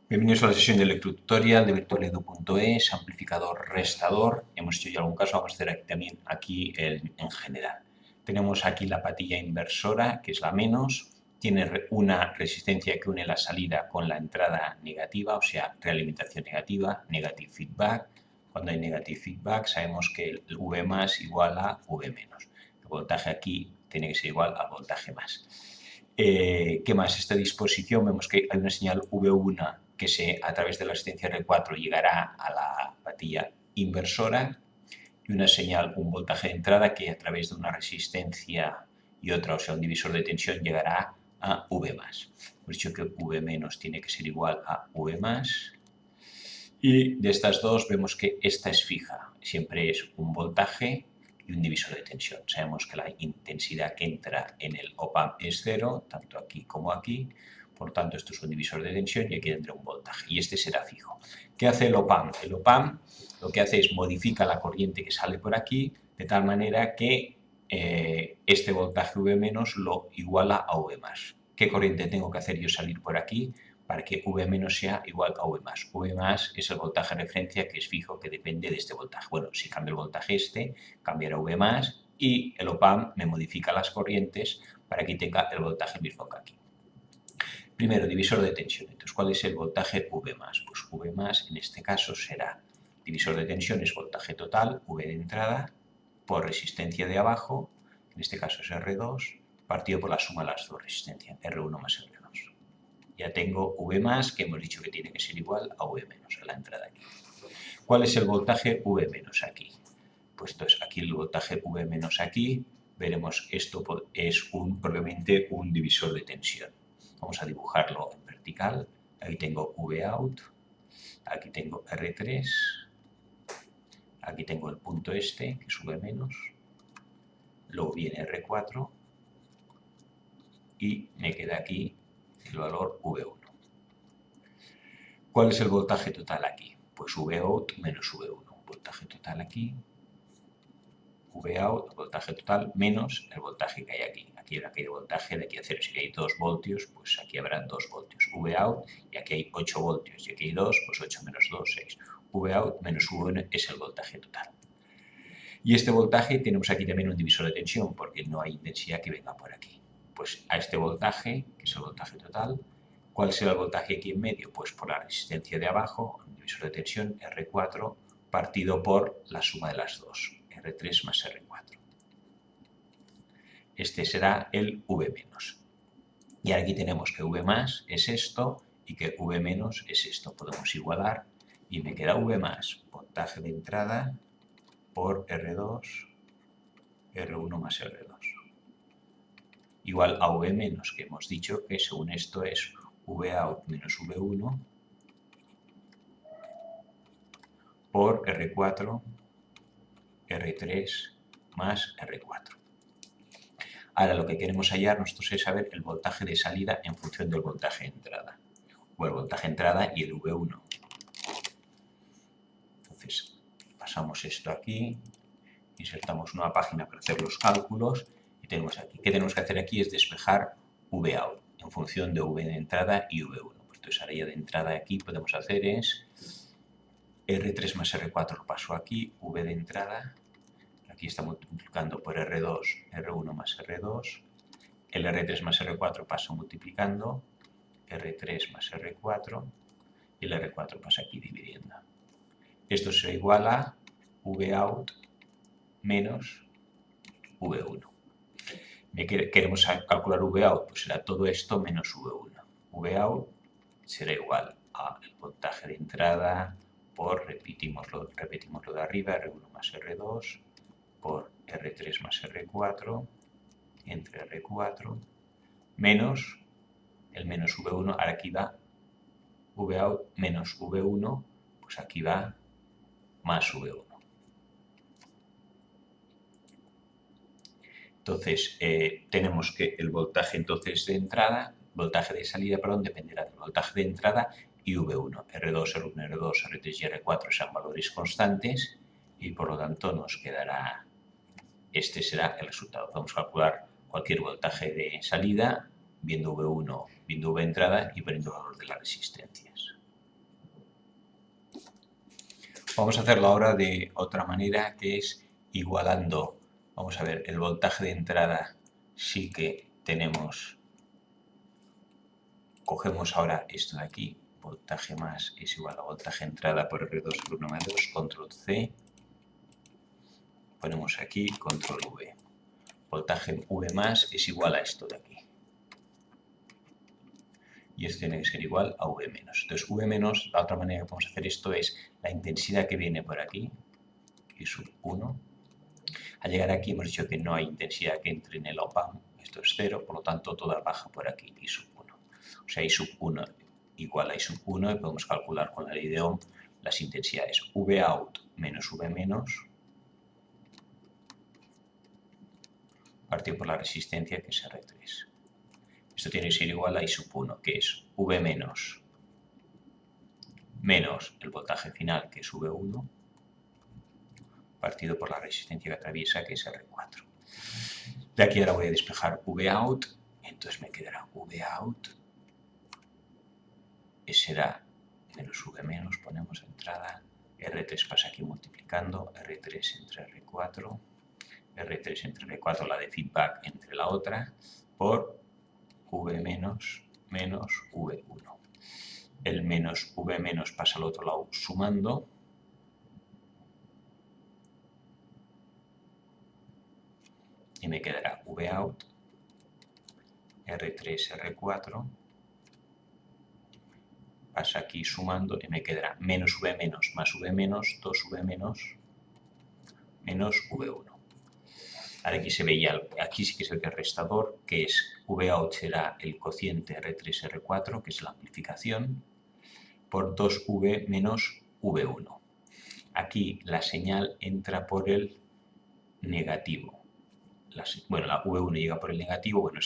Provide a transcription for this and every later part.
Bienvenidos a la sesión de electrotutorial de virtualedu.es, amplificador restador. Hemos hecho ya algún caso, vamos a hacer aquí en general. Tenemos aquí la patilla inversora, que es la menos, tiene una resistencia que une la salida con la entrada negativa, o sea, realimentación negativa, negative feedback. Cuando hay negative feedback sabemos que el V más igual a V menos. El voltaje aquí tiene que ser igual al voltaje más. ¿Qué más? Esta disposición vemos que hay una señal V1 que a través de la resistencia R4 llegará a la patilla inversora y una señal, un voltaje de entrada que a través de una resistencia y otra, o sea, un divisor de tensión, llegará a V+. Hemos dicho que V menos tiene que ser igual a V+. Y de estas dos vemos que esta es fija, siempre es un voltaje y un divisor de tensión. Sabemos que la intensidad que entra en el op-amp es cero, tanto aquí como aquí. Por lo tanto, esto es un divisor de tensión y aquí tendrá un voltaje. Y este será fijo. ¿Qué hace el op-amp? El op-amp lo que hace es modifica la corriente que sale por aquí de tal manera que este voltaje V- lo iguala a V+. ¿Qué corriente tengo que hacer yo salir por aquí para que V- sea igual a V+? V+ es el voltaje de referencia que es fijo, que depende de este voltaje. Bueno, si cambio el voltaje cambiará V+, y el op-amp me modifica las corrientes para que tenga el voltaje mismo que aquí. Primero, divisor de tensión. Entonces, ¿cuál es el voltaje V+? Pues V+ en este caso será, divisor de tensión es voltaje total, V de entrada, por resistencia de abajo, en este caso es R2, partido por la suma de las dos resistencias, R1 más R2. Ya tengo V+, que hemos dicho que tiene que ser igual a V-, a la entrada aquí. ¿Cuál es el voltaje V- aquí? Pues entonces aquí el voltaje V- aquí, veremos esto es probablemente un divisor de tensión. Vamos a dibujarlo en vertical. Aquí tengo Vout, aquí tengo R3, aquí tengo el punto este, que es V-, luego viene R4 y me queda aquí el valor V1. ¿Cuál es el voltaje total aquí? Pues Vout menos V1. Voltaje total aquí, Vout, voltaje total, menos el voltaje que hay aquí. Aquí habrá caído voltaje de aquí a 0. Si hay 2 voltios, pues aquí habrá 2 voltios. Vout, y aquí hay 8 voltios. Y aquí hay 2, pues 8 menos 2, 6. Vout menos V1 es el voltaje total. Y este voltaje tenemos aquí también un divisor de tensión, porque no hay intensidad que venga por aquí. Pues a este voltaje, que es el voltaje total, ¿cuál será el voltaje aquí en medio? Pues por la resistencia de abajo, un divisor de tensión, R4, partido por la suma de las dos, R3 más R4. Este será el V-. Y aquí tenemos que V+ es esto y que V- es esto. Podemos igualar y me queda V+, voltaje de entrada por R2, R1 más R2. Igual a V-, que hemos dicho que según esto es Vout menos V1 por R4, R3 más R4. Ahora lo que queremos hallar nosotros es saber el voltaje de salida en función del voltaje de entrada. O el voltaje de entrada y el V1. Entonces, pasamos esto aquí, insertamos una página para hacer los cálculos y tenemos aquí. ¿Qué tenemos que hacer aquí? Es despejar Vout en función de V de entrada y V1. Pues entonces, ahora ya de entrada aquí podemos hacer es R3 más R4 lo paso aquí, V de entrada, aquí está multiplicando por R2, R1 más R2, el R3 más R4 pasa multiplicando, R3 más R4, y el R4 pasa aquí dividiendo. Esto se iguala a Vout menos V1. Queremos calcular Vout, pues será todo esto menos V1. Vout será igual al voltaje de entrada por, repetimos lo de arriba, R1 más R2, por R3 más R4, entre R4, menos el menos V1, ahora aquí va Vout menos V1, pues aquí va más V1. Entonces, tenemos que el voltaje entonces de entrada, voltaje de salida, perdón, dependerá del voltaje de entrada y V1. R2, R1, R2, R3 y R4 serán valores constantes y por lo tanto nos quedará, este será el resultado. Vamos a calcular cualquier voltaje de salida viendo V1, viendo V entrada y poniendo el valor de las resistencias. Vamos a hacerlo ahora de otra manera, que es igualando. Vamos a ver, el voltaje de entrada sí que tenemos. Cogemos ahora esto de aquí, voltaje más es igual a voltaje de entrada por R2 por 1 más 2, control C. Ponemos aquí, control V. Voltaje V más es igual a esto de aquí. Y esto tiene que ser igual a V menos. Entonces, V menos, la otra manera que podemos hacer esto es la intensidad que viene por aquí, I sub 1. Al llegar aquí hemos dicho que no hay intensidad que entre en el op-amp, esto es 0, por lo tanto toda baja por aquí, I sub 1. O sea, I sub 1 igual a I sub 1 y podemos calcular con la ley de Ohm las intensidades V out menos V menos partido por la resistencia que es R3. Esto tiene que ser igual a I sub 1, que es V menos el voltaje final, que es V1, partido por la resistencia que atraviesa, que es R4. De aquí ahora voy a despejar V out, entonces me quedará V out, será menos V menos, ponemos entrada, R3 pasa aquí multiplicando, R3 entre R4, R3 entre R4, la de feedback entre la otra, por V menos menos V1. El menos V menos pasa al otro lado sumando, y me quedará V out, R3, R4, pasa aquí sumando y me quedará menos V menos más V menos, 2V menos V1. Ahora aquí se veía, aquí sí que se ve que el restador, que es V out será el cociente R3, R4, que es la amplificación, por 2V menos V1. Aquí la señal entra por el negativo. Bueno, la V1 llega por el negativo, bueno,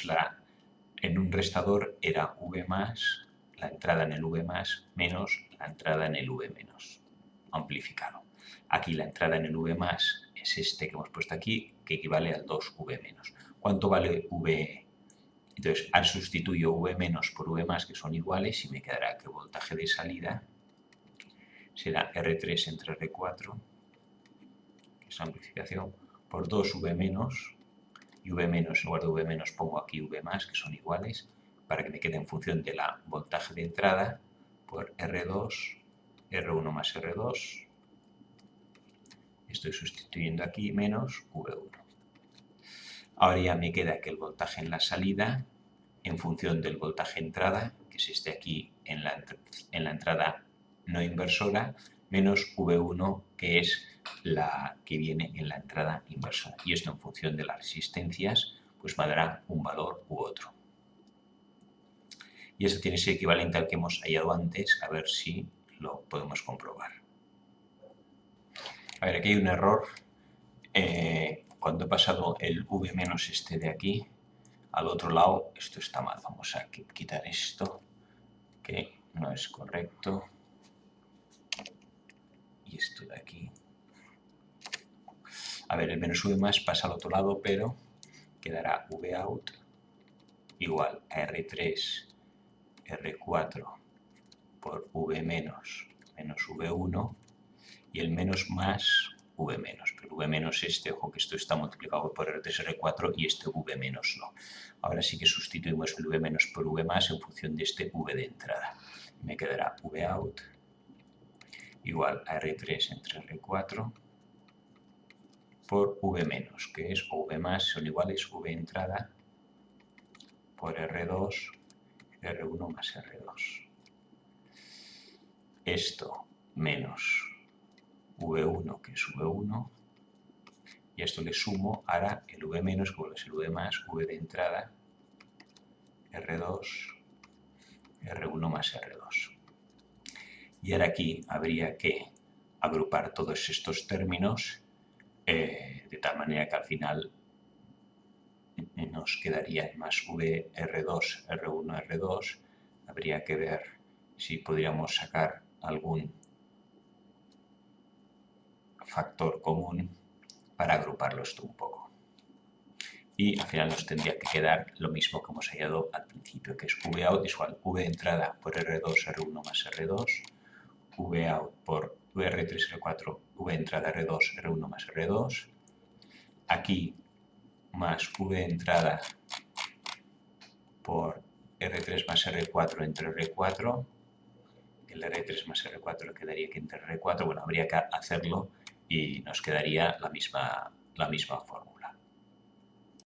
en un restador era V más, la entrada en el V más, menos la entrada en el V menos, amplificado. Aquí la entrada en el V más es este que hemos puesto aquí, que equivale al 2V menos. ¿Cuánto vale V? Entonces, sustituyo V menos por V más, que son iguales, y me quedará que el voltaje de salida será R3 entre R4, que es amplificación, por 2V menos, y V menos, en lugar de V menos pongo aquí V más, que son iguales, para que me quede en función de la voltaje de entrada, por R2, R1 más R2, estoy sustituyendo aquí, menos V1. Ahora ya me queda que el voltaje en la salida, en función del voltaje entrada, que es este aquí en la entrada no inversora, menos V1, que es la que viene en la entrada inversora. Y esto en función de las resistencias, pues me dará un valor u otro. Y esto tiene que ser equivalente al que hemos hallado antes, a ver si lo podemos comprobar. A ver, aquí hay un error. Cuando he pasado el V menos este de aquí al otro lado, esto está mal. Vamos a quitar esto, que no es correcto. Y esto de aquí. A ver, el menos V más pasa al otro lado, pero quedará V out igual a R3, R4 por V menos V1 y el menos más V menos. Pero V menos este, ojo que esto está multiplicado por R3, R4 y este V menos no. Ahora sí que sustituimos el V menos por V más en función de este V de entrada. Me quedará V out igual a R3 entre R4 por V menos, que es V más, son iguales V entrada por R2, R1 más R2. Esto menos V1, que es V1, y esto le sumo, ahora el V menos, que es el V más, V de entrada, R2, R1 más R2. Y ahora aquí habría que agrupar todos estos términos de tal manera que al final nos quedaría más V, R2, R1, R2. Habría que ver si podríamos sacar algún factor común para agruparlo esto un poco. Y al final nos tendría que quedar lo mismo que hemos hallado al principio, que es V out igual V entrada por R2, R1 más R2, V out por VR3, R4, V entrada R2, R1 más R2. Aquí más V entrada por R3 más R4 entre R4. El R3 más R4 quedaría aquí entre R4. Bueno, habría que hacerlo y nos quedaría la misma fórmula.